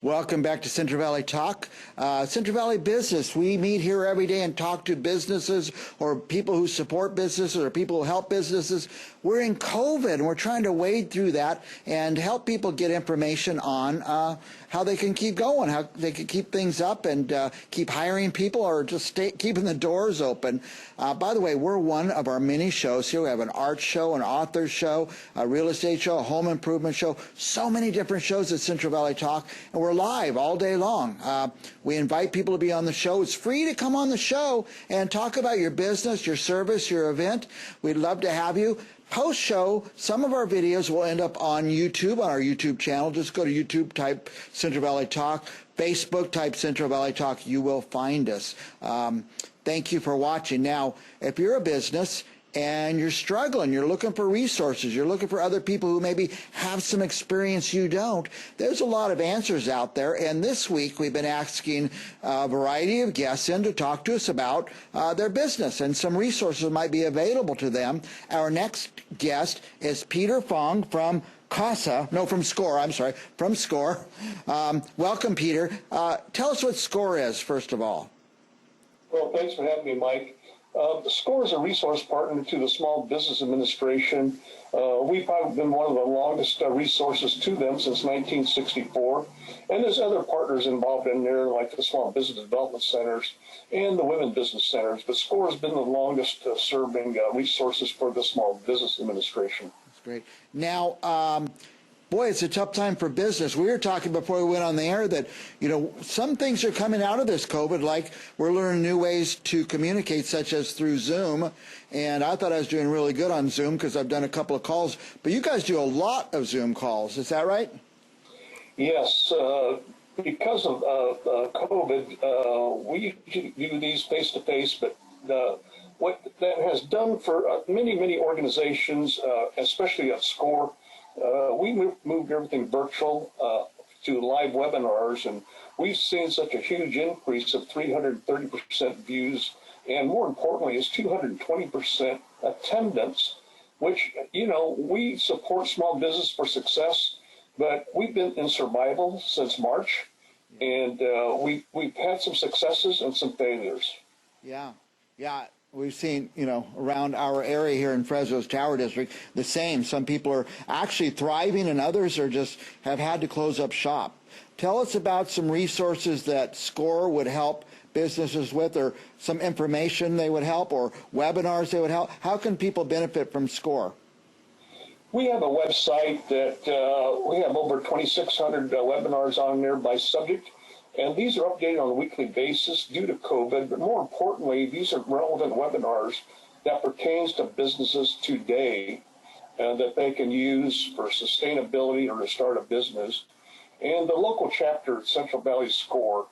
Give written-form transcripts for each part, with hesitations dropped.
Welcome back to Central Valley Talk. Central Valley Business. We meet here every day and talk to businesses or people who support businesses or people who help businesses. We're in COVID and we're trying to wade through that and help people get information on how they can keep going, how they can keep things up and keep hiring people or just keeping the doors open. By the way, we're one of our many shows here. We have an art show, an author show, a real estate show, a home improvement show, so many different shows at Central Valley Talk, and we're live all day long. We invite people to be on the show. It's free to come on the show and talk about your business, your service, your event. We'd love to have you. Post-show, some of our videos will end up on YouTube, on our YouTube channel. Just go to YouTube, type Central Valley Talk. Facebook, type Central Valley Talk. You will find us. Thank you for watching. Now, if you're a business and you're struggling, you're looking for resources, you're looking for other people who maybe have some experience you don't, there's a lot of answers out there. And this week we've been asking a variety of guests in to talk to us about their business, and some resources might be available to them. Our next guest is Peter Fong from from SCORE. Welcome, Peter. Tell us what SCORE is, first of all. Well, thanks for having me, Mike. SCORE is a resource partner to the Small Business Administration. We've probably been one of the longest resources to them since 1964. And there's other partners involved in there, like the Small Business Development Centers and the Women Business Centers. But SCORE has been the longest serving resources for the Small Business Administration. That's great. Now, boy, it's a tough time for business. We were talking before we went on the air that, some things are coming out of this COVID, like we're learning new ways to communicate, such as through Zoom. And I thought I was doing really good on Zoom because I've done a couple of calls. But you guys do a lot of Zoom calls. Is that right? Yes. Because of COVID, we do these face-to-face, but what that has done for many organizations, especially at SCORE, we moved everything virtual to live webinars, and we've seen such a huge increase of 330% views, and more importantly is 220% attendance, which, we support small business for success, but we've been in survival since March, and we've had some successes and some failures. Yeah. We've seen, around our area here in Fresno's Tower District, the same. Some people are actually thriving and others have had to close up shop. Tell us about some resources that SCORE would help businesses with, or some information they would help, or webinars they would help. How can people benefit from SCORE? We have a website that we have over 2,600 webinars on there by subject. And these are updated on a weekly basis due to COVID, but more importantly, these are relevant webinars that pertains to businesses today that they can use for sustainability or to start a business. And the local chapter at Central Valley SCORE,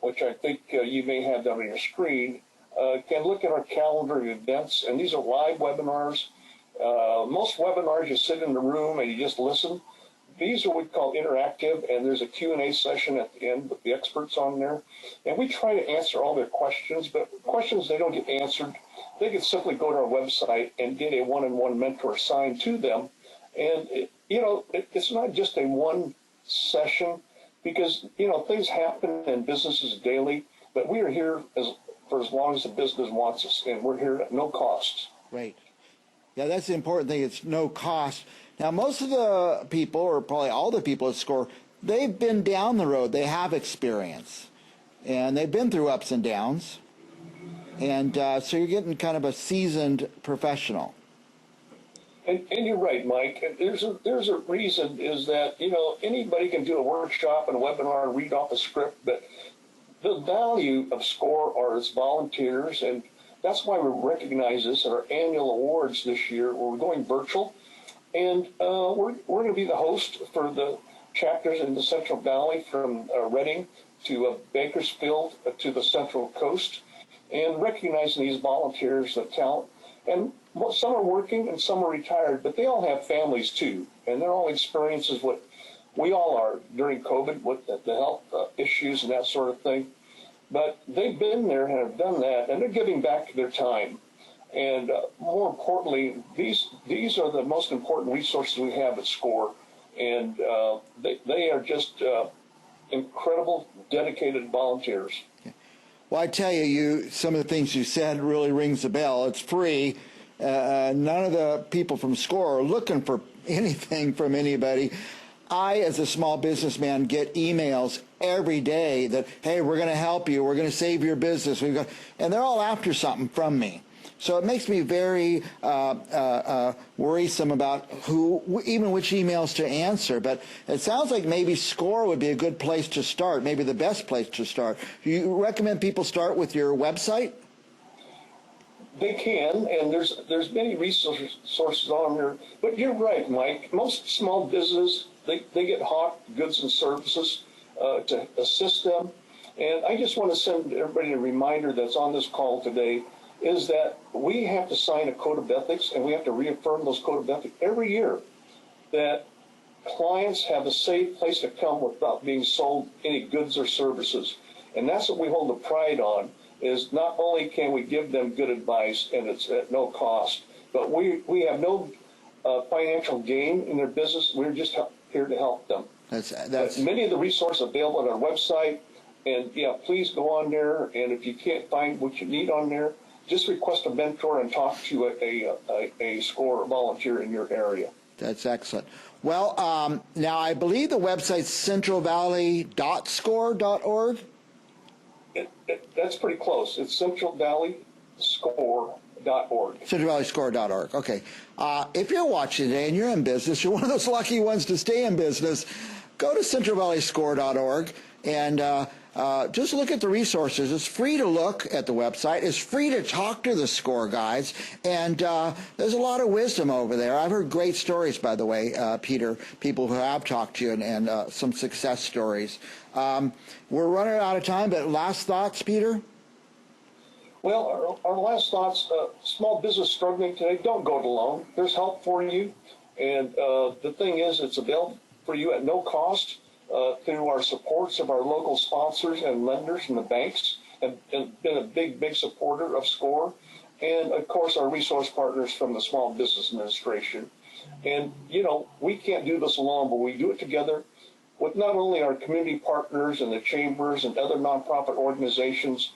which I think you may have down on your screen, can look at our calendar of events, and these are live webinars. Most webinars, you sit in the room and you just listen. These are what we call interactive, and there's a Q&A session at the end with the experts on there. And we try to answer all their questions, but questions they don't get answered, they can simply go to our website and get a one-on-one mentor assigned to them. And, it's not just a one session, because, things happen in businesses daily, but we are here for as long as the business wants us, and we're here at no cost. Right. Yeah, that's the important thing. It's no cost. Now, most of the people, or probably all the people at SCORE, they've been down the road. They have experience, and they've been through ups and downs. And so you're getting kind of a seasoned professional. And you're right, Mike. And there's a reason is that, anybody can do a workshop and a webinar and read off a script, but the value of SCORE are its volunteers, and that's why we recognize this at our annual awards this year, where we're going virtual. And we're going to be the host for the chapters in the Central Valley, from Redding to Bakersfield to the Central Coast, and recognizing these volunteers, the talent. And some are working and some are retired, but they all have families too, and they're all experiences what we all are during COVID with the health issues and that sort of thing. But they've been there and have done that, and they're giving back their time. And more importantly, these are the most important resources we have at SCORE. and they are just incredible, dedicated volunteers. Well, I tell you, some of the things you said really rings a bell. It's free. None of the people from SCORE are looking for anything from anybody. I, as a small businessman, get emails every day that, hey, we're going to help you, we're going to save your business, and they're all after something from me. So it makes me very worrisome about even which emails to answer. But it sounds like maybe SCORE would be a good place to start, maybe the best place to start. Do you recommend people start with your website? They can, and there's many resources on there. But you're right, Mike. Most small businesses, they get hot goods and services to assist them. And I just want to send everybody a reminder that's on this call today is that we have to sign a code of ethics, and we have to reaffirm those code of ethics every year, that clients have a safe place to come without being sold any goods or services. And that's what we hold the pride on, is not only can we give them good advice, and it's at no cost, but we have no financial gain in their business. We're just here to help them. That's many of the resources available on our website, and yeah, please go on there, and if you can't find what you need on there, just request a mentor and talk to a SCORE volunteer in your area. That's excellent. Well, now I believe the website's CentralValley.score.org. That's pretty close. It's CentralValleyScore.org. CentralValleyScore.org. Okay. If you're watching today and you're in business, you're one of those lucky ones to stay in business, go to CentralValleyScore.org and just look at the resources. It's free to look at the website. It's free to talk to the SCORE guys. And there's a lot of wisdom over there. I've heard great stories, by the way, Peter, people who have talked to you and some success stories. We're running out of time, but last thoughts, Peter? Well, our last thoughts, small business struggling today, don't go it alone. There's help for you. And the thing is, it's available for you at no cost. Through our supports of our local sponsors and lenders and the banks, and been a big supporter of SCORE, and of course our resource partners from the Small Business Administration. And we can't do this alone, but we do it together with not only our community partners and the chambers and other nonprofit organizations,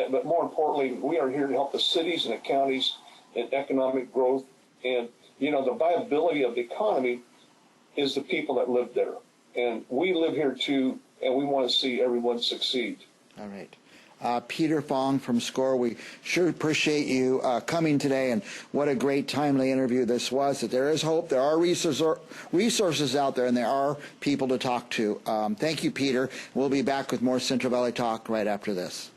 but more importantly, we are here to help the cities and the counties in economic growth. And the viability of the economy is the people that live there. And we live here too, and we want to see everyone succeed. All right. Peter Fong from SCORE, we sure appreciate you coming today, and what a great timely interview this was. That there is hope, there are resources out there, and there are people to talk to. Thank you, Peter. We'll be back with more Central Valley Talk right after this.